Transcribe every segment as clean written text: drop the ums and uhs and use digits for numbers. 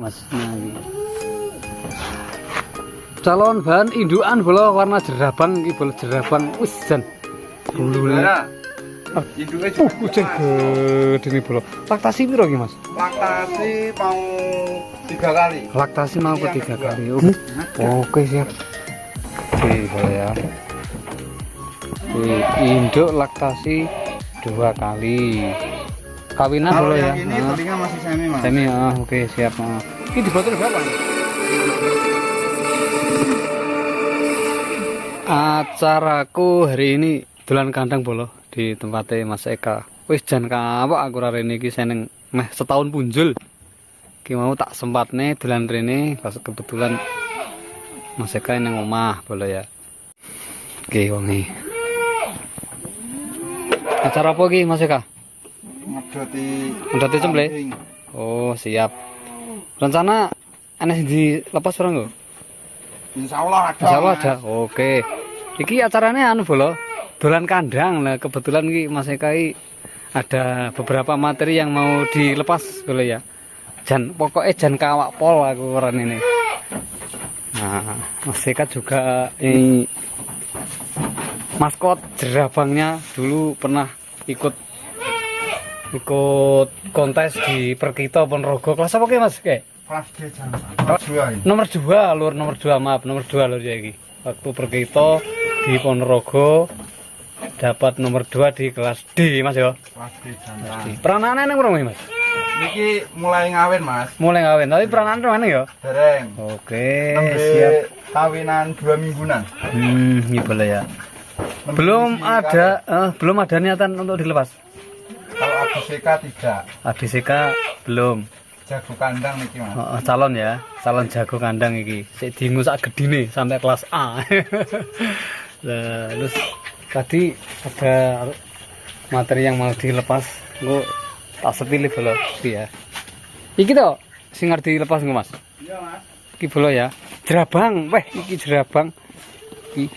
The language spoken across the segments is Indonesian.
Mas. Nah, iki. Calon bahan indukan bola warna jerabang iki bola jerabang wis jan. Bulune. Induke juga Kucing gede bola. Laktasi piro iki, Mas? laktasi mau 3 kali. Laktasi mau ke 3 kali. Oke, siap. Oke, bola ya. Induk laktasi 2 kali. Kawinan Kalau bola ya. yang ini telinga masih semi, Mas. Semi, oke, siap. Ini di botol berapa? Acaraku hari ini dolan kandang bolo di tempatnya Mas Eka. Wis jan kapok aku rene iki seneng meh setahun punjul. Ki mau tak sempatne dolan rene pas kebetulan Mas Eka nang omah bolo ya. Oke wongi. Acara apa iki Mas Eka? Ngedoti cemble. Oh, siap. Rencana aneh dilepas orang lho? Insyaallah ada. Insyaallah ada. Oke. Iki acaranya anu bolo. Dolan kandang lah kebetulan ki Mas Eka ada beberapa materi yang mau dilepas bolo ya. Jan pokoknya jan kawak pol aku orang ini. Nah, Mas Eka juga ini maskot jerabangnya dulu pernah ikut kontes di Perkito Ponorogo. Kelas apa ki Mas? Kelas D jangan. Nomor 2 lur, nomor 2 maaf, nomor 2 lur ya iki. Waktu Perkito di Ponorogo dapat nomor 2 di kelas D Mas yo. Kelas D jangan. Peranane nang ngono Mas? Niki mulai ngawin, Mas. Mulai ngawin, tapi peranane mana yo? Dereng. Oke, Nembe siap. kawinan 2 mingguan. Ini boleh ya. Belum ada niatan untuk dilepas. Kalau ABCK tidak. ABCK belum. Jago kandang niki, Mas. Calon ya, calon jago kandang iki. Sik dimu sak gedine sampai kelas A. Nah, terus tadi ada materi yang mau dilepas, engko tak sepilih bolo ya. Iki to sing arep dilepas engko Mas. Iya, Mas. Iki bolo ya. Jerabang, weh iki jerabang. Iki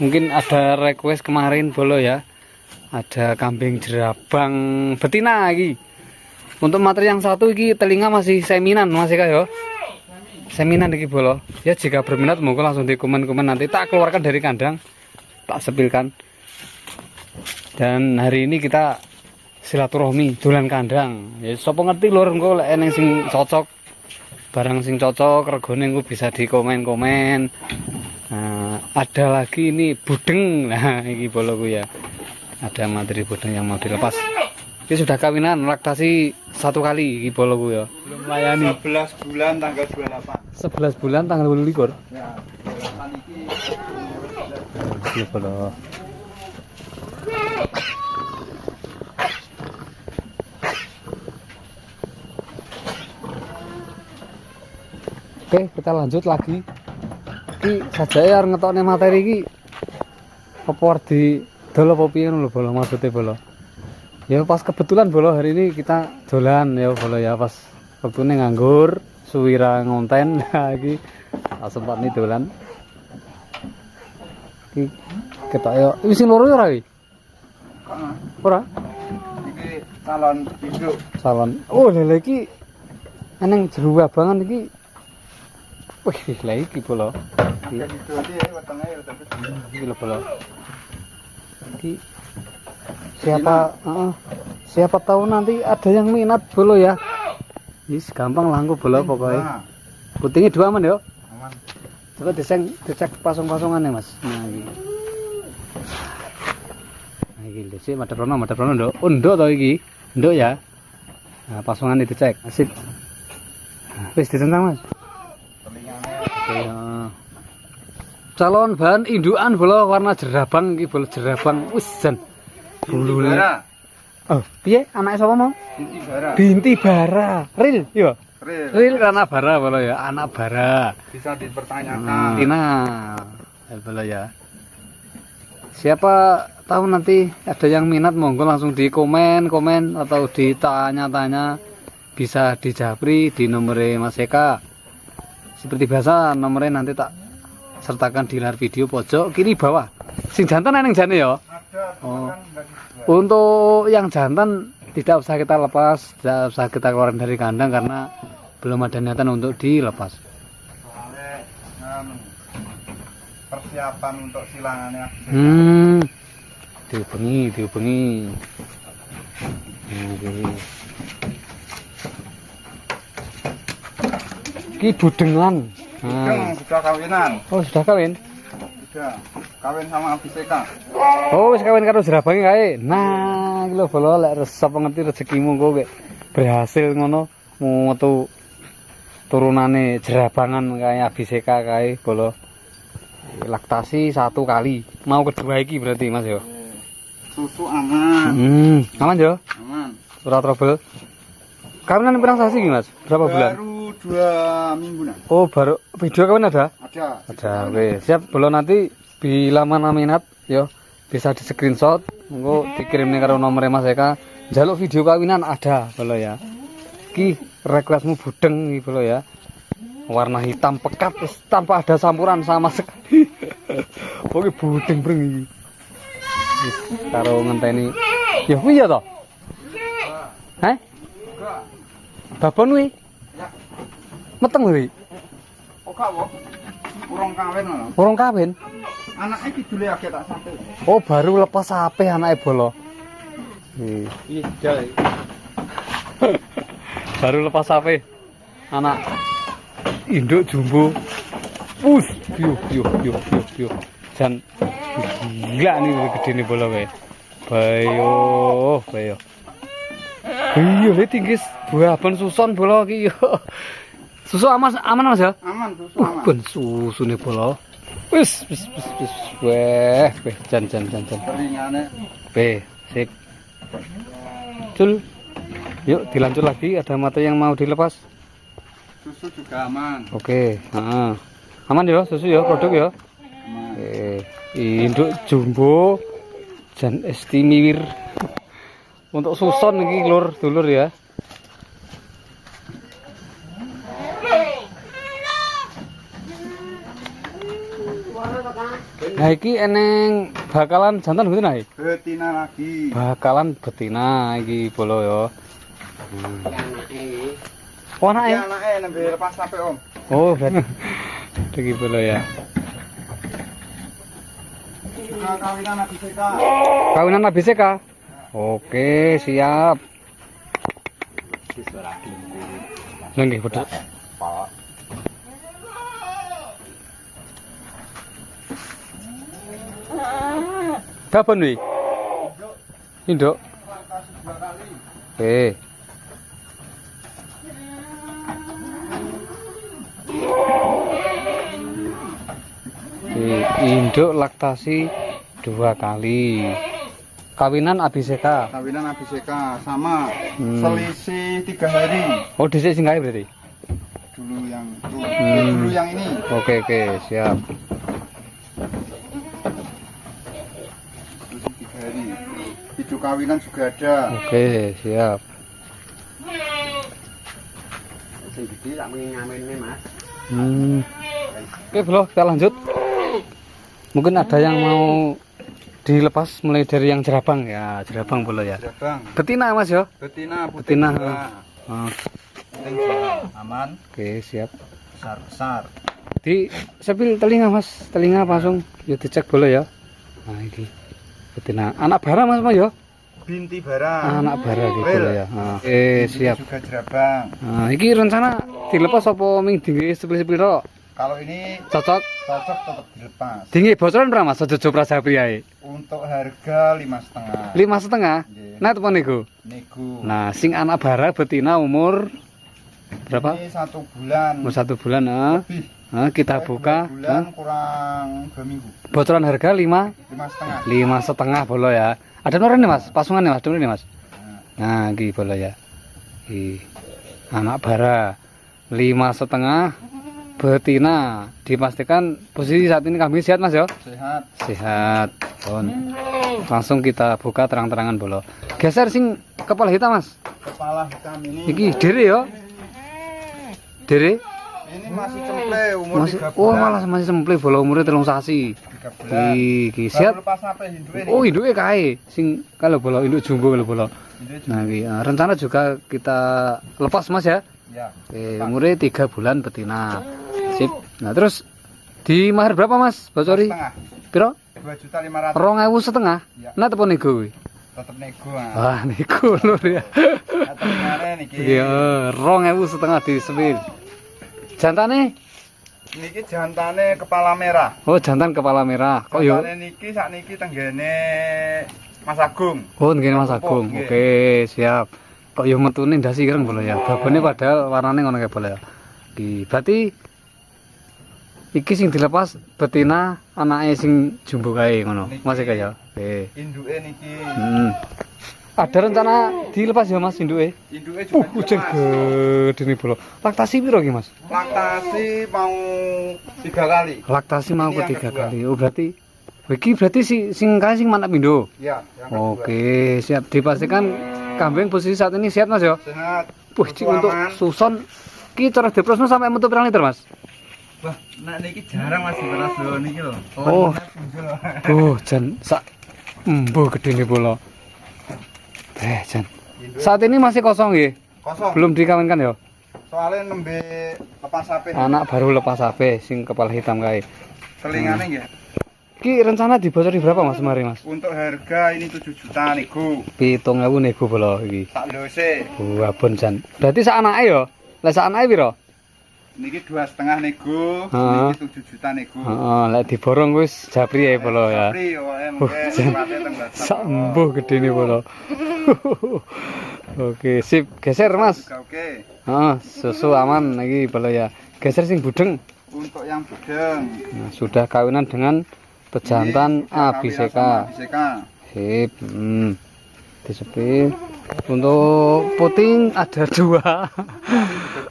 mungkin ada request kemarin bolo ya. Ada kambing jerabang betina iki. Untuk materi yang satu iki telinga masih seminan Mas Eka ya. Seminan iki bolo. Ya jika berminat monggo langsung di komen-komen nanti tak keluarkan dari kandang. Tak sepilkan. Dan hari ini kita silaturahmi dolan kandang. Ya sapa ngerti lur engko lek eneng sing cocok. Barang sing cocok regane engko bisa di komen-komen. Nah, ada lagi ini budeng. Nah, iki boloku ya. Ada materi budeng yang mau dilepas. Ini sudah kawinan laktasi 1 kali iki boloku ya. Belum layani 11 bulan tanggal 28. 11 bulan tanggal 22. Ya, 28 iki. Iki bolo. Oke, kita lanjut lagi. Iki saja ya ngetokne materi iki. Apa di dol apa piye ngono lho bolo maksudnya bolo. Ya pas kebetulan bolo hari ini kita dolan ya bolo ya pas wektune nganggur, suwira ngonten iki sempat nih dolan. Iki ketok yo iki sing loro ora iki? Ora? Iki calon induk. Salon. Oh, lha iki eneng jeru abangan iki. Wih, lha iki bolo. Iki didoti wetenge ya tapi. Iki lho bolo. Iki siapa tahu nanti ada yang minat bolo ya. Yes, gampang langku bolo pokoknya. Putingnya 2 aman yo. Aman. Coba dicek pasang-pasangannya Mas. Nah iki. Nah iki lho sik madheprono nduk. Oh nduk to iki. Nduk ya. Nah, pasangan itu cek. Asik. Nah, wis ditentang Mas. Oke, calon bahan indukan bola warna jerabang iki bola jerabang wis jan. Bulune. Oh, piye anake sapa mau? Binti bara. Binti bara. Ril, yo. Real. Ril anak bara bola ya, anak bara. Bisa dipertanyakan. Tina. Bola ya. Siapa tahu nanti ada yang minat monggo langsung di komen atau ditanya-tanya bisa dijapri di nomornya Mas Eka. Seperti biasa nomornya nanti tak sertakan di layar video pojok kiri bawah. Sing jantan eneng jane ya. Oh. Untuk yang jantan tidak usah kita lepas, tidak usah kita keluarin dari kandang karena belum ada niatan untuk dilepas. Soalnya persiapan untuk silangannya. Dihubungi. Ki budengan. Sudah kawinan. Oh, sudah kawin. Sudah kawin sama Abiseka. Oh, wis kawin karo jerabange kae. Nah, iki lho bolo lek resep ngerti rezekimu kok berhasil ngono metu turunane jerabangan kayak Abiseka kae bolo. Laktasi 1 kali. Mau kedua iki berarti Mas yo. Susu aman. Aman yo? Aman. Ora trouble. Kawinan pirang sasi iki Mas? Berapa bulan? Baru 2 mingguan. Oh, baru video kawan ada? Ada. Ada. Oke, siap. Belum nanti bila mana minat yo bisa di screenshot, engko dikirim nih karo nomor Mas Eka. Jaluk video kawinan ada, bolo ya. Ki requestmu budeng iki bolo ya. Warna hitam pekat tanpa ada campuran sama sekali. Oke, budeng breng iki. Wis karo ngenteni. Ya kuwi ya to? Hah? Babon kuwi? Ya. Meteng kuwi. Oh, gak kok. Urung kawin ngono. Urung kawin. Anaknya kidule agak tak sampai. Oh, baru lepas HP anake bolo. Iya, jale. Baru lepas HP. Anak induk jumbo. Yo. Jan gila nih gede nih bolo kae. Bayo. Iya, tinggi buah suson bolo iki yo. Susu aman Mas ya? Aman, susu aman. Ben susu nih bolo. Wis. Weh, jan. Keringane. Sip. Cul. Yuk dilanjut lagi, ada mata yang mau dilepas. Susu juga aman. Oke, aman ya susu ya, produk ya. Aman. Induk jumbo jan estimir. Untuk suson iki lur dulur ya. Nah iki eneng bakalan jantan betina iki. Betina lagi. Bakalan betina iki bolo ya. Oh anake. Ya anake nembe lepas sampai Om. Oh berarti iki bolo ya. Sudah kawinan Abiseka. Kawinan Abiseka. Oke, siap. Nggih, betul. Kapan wi? Induk. Oke. Induk laktasi 2 kali. Kawinan Abiseka. Kawinan Abiseka sama selisih 3 hari. Oh, dhisik sing kae berarti. Dulu yang dulu yang ini. Oke, siap. Selisih 3 hari. Video kawinan juga ada. Oke, siap. Sing gede tak ngamen Mas. Oke, bro, kita lanjut. Mungkin ada yang mau dilepas mulai dari yang jerabang ya, jerabang bolo ya. Jerabang. Betina Mas ya. Betina. Penting aman. Oke, siap. Besar. Di sepil telinga Mas, telinga langsung ya dicek bolo ya. Nah, ini betina anak bara Mas ya. Binti bara. Anak bara gitu bolo ya. Nah, siap. Juga jerabang. Nah, ini rencana dilepas apa ming tinggi sepil-sepil tok? Kalau ini Cocok tetap dilepas. tinggi bocoran berapa Mas? Jojo prasapi ae. Untuk harga 5,5. 5,5. Nggih. Nah, teman nego. Nego. Nah, sing anak bara betina umur berapa? Ini 1 bulan. Umur 1 bulan. Lebih. Kita buka. 2 bulan kurang 2 minggu. Bocoran harga 5,5. 5,5 bolo ya. Ada noren nih Mas, pasungan nih Mas, dulu nih Mas. Nah, iki bolo ya. Iki anak bara 5,5 betina. Dipastikan posisi saat ini kambing sehat Mas ya? Sehat. Bon. Langsung kita buka terang-terangan bolo. Geser sing kepala hitam Mas. Kepala hitam ini. Iki dere ya. Dere. Ini masih cemple umur Masih 3 bulan. oh malah masih semple bolo umurnya 3 sasi. 3 bulan. Iki siap. Lepas sampai hinduke. Oh, induke kae sing kalau bolo induk jumbo kalau bolo. Nah, iki rencana juga kita lepas Mas ya. Ya. Oke, umurnya 3 bulan betina. Sip. Nah, terus di mahar berapa, Mas? Bocori? Setengah. Piro? 2.500.000. 2.500. Ya. Nah, telepon nego kuwi. Tetep nego. Wah, nego lur ya. Atengane niki. Iya, 2.500 disepil. Jantane? Niki jantane kepala merah. Oh, jantan kepala merah. Kok yo? Jantane niki sakniki tenggene Mas Agung. Oh, ngene Mas Agung. Nggih. Oke, siap. Kok yo metune ndasi ireng bola ya. Babone padahal warnane ngono kae bola ya. Iki berarti iki sing dilepas betina anake sing jumbo kae ngono. Niki. Mas iki ya. Oke. Induke niki. Ada rencana dilepas ya Mas induke? Induke juga Ujen dilepas. gede bola. Laktasi piro iki Mas? Laktasi mau 3 kali. Laktasi mau Ini ke yang 3 kedua. kali. Oh berarti iki berarti sing kae sing manak pindo. Ya, yang kedua. Oke, siap dipastikan kambing posisi saat ini sehat Mas ya. Sehat. Wih, Susu untuk aman. suson ki cara diprosno sampai metu pirang liter Mas? Wah, nak niki jarang Mas diperas lho niki lho. Oh. Bener. Oh, jan sak embuh gedene bola. Jan. Saat ini masih kosong nggih. Kosong. Belum dikawinkan ya. Soalnya nembe lepas sapi. Anak baru lepas HP sing kepala hitam kae. Telingane nggih. Ki rencana dibocori berapa Mas kemarin Mas? Untuk harga ini 7 juta nego. 7.000 nego bola iki. Sak ndose. Abon jan. Berarti sak anake ya? Lah sak anake piro? Niki 2,5 nego, Heeh. niki 7 juta nego. Heeh, lek diborong wis japri ae bola ya. Sapri pokoke Oh, mengke jan. sifatnya teng WhatsApp. Sak embuh gedene bola. Oke, sip. Geser Mas. Juga oke. Susu aman lagi bola ya. Geser sing budeng. Untuk yang budeng. Nah, sudah kawinan dengan pejantan Ini sudah ABCK. kawinan sama ABCK. Sip. Disepil. Untuk puting ada 2.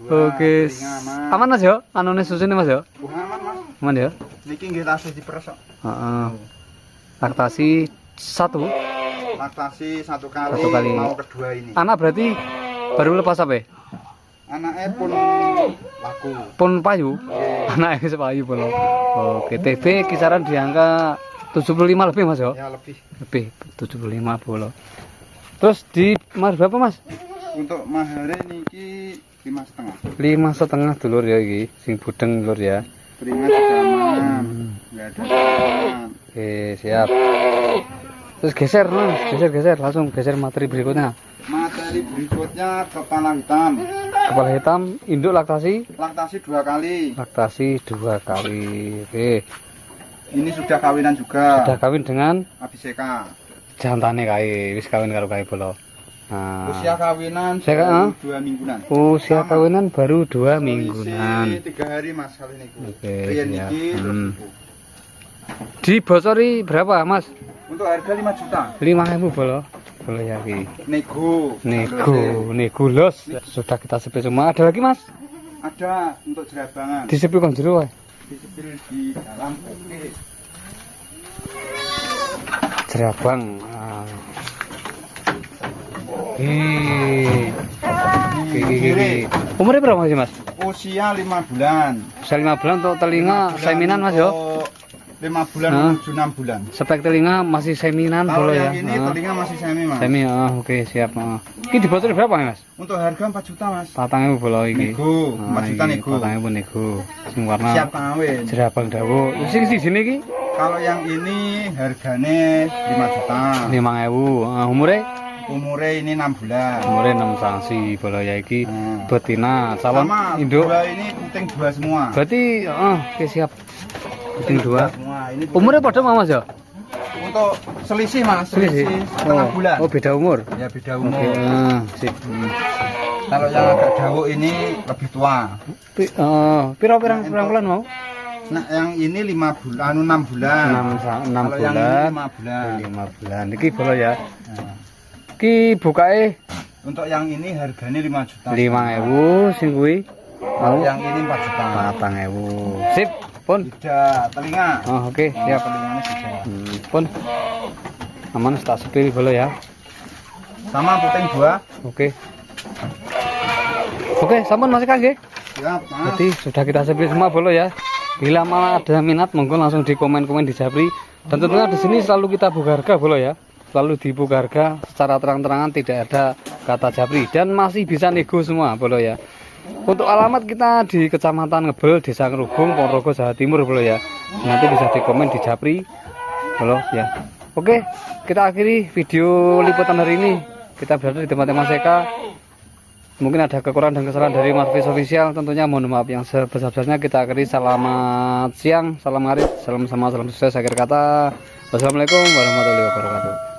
Oke. telinga aman. Aman Mas ya? Anone susune Mas ya? Aman Mas. Aman ya? Niki nggih tasih diperes kok. Heeh. Laktasi 1. Laktasi 1 kali, Satu kali. mau kedua ini. Anak berarti baru lepas apa? Anaknya pun laku. Pun payu. Anaknya wis payu bola. Oke, TB kisaran di angka 75 lebih Mas ya? Ya lebih. Lebih 75 bola. Terus di mahar berapa Mas? Untuk mahare niki 5,5. 5,5 dulur ya iki, sing budeng dulur ya. Keringat sudah aman. Enggak ada keringat. Oke, siap. Terus geser Mas, geser langsung geser materi berikutnya. Materi berikutnya kepala hitam. Kepala hitam induk laktasi Laktasi 2 kali. 2 kali. Oke, Ini sudah kawinan juga. sudah kawin dengan ABCK. jantane kae, wis kawin karo kae bola. Nah, Usia kawinan Usia, baru 2 mingguan. usia Sama. kawinan baru 2 Selisih mingguan. 3 hari Mas kali ini. Oke, Rian siap. niki Dibocori berapa Mas? untuk harga 5 juta. 5.000 bola. Bola ya iki. Nego. Nego los. Sudah kita sepil semua. Ada lagi Mas? Ada untuk jerabangan. Disepil kon jero wae. Disepil di dalam. Oke. Jerabang. Iki. Umurnya berapa sih Mas? Usia 5 bulan. Usia 5 bulan untuk telinga 5 bulan seminan Mas yo. untuk 5 bulan Hah? menuju 6 bulan. Spek telinga masih seminan Kalau boleh ya. yang ini telinga masih semi Mas. Semi, oke siap. Iki dibocor berapa Mas? Untuk harga 4 juta Mas. 4.000 bola iki. Nego, 4 juta nego. 4.000 nego. Sing warna Siap kawin. jerabang dawa. Sing sini iki Kalau yang ini harganya 5 juta. 5.000. Umure Umurnya ini 6 bulan. umure 6 sanksi bola ya iki Hmm. betina calon Sama induk. dua ini puting 2 semua. Berarti oke siap. Puting 2. Semua. Ini puting Umurnya pada Mas ya? untuk selisih Mas, selisih setengah bulan. Oh, beda umur. Ya beda Oke, umur. sip. Kalau yang agak jauh ini lebih tua. Pirang bulan mau? Nah, yang ini 5 bulan, 6 bulan. 6 Kalau yang bulan. ini 5 bulan. 5 bulan. Iki bola ya. Nah, Iki bukae untuk yang ini harganya 5 juta. 5.000 sing kuwi. Kalau yang ini 4 juta. 4.000. Sip, pun. Tidak, telinga. Oh, oke, siap. Telinganya sudah. Pun. Aman tak sepil bola ya. Sama puting 2. Oke. Oke, sampun Mas Kang nggih. Siap, Mas. Jadi sudah kita sepil semua bola ya. Bila malah ada minat monggo langsung di komen-komen di Japri. Dan tentunya di sini selalu kita buka harga bola ya. Selalu dibuka harga secara terang-terangan, tidak ada kata Japri dan masih bisa nego semua bola ya. Untuk alamat kita di Kecamatan Ngebel, Desa Ngerubung, Ponorogo, Jawa Timur, bro ya. Nanti bisa di komen di Japri, bro ya. Oke, kita akhiri video liputan hari ini. Kita berada di tempatnya Mas Eka. Mungkin ada kekurangan dan kesalahan dari Marvis Official, tentunya mohon maaf yang sebesar-besarnya. Kita akhiri, selamat siang, salam ngarit, salam sama, salam sukses. Akhir kata, wassalamualaikum warahmatullahi wabarakatuh.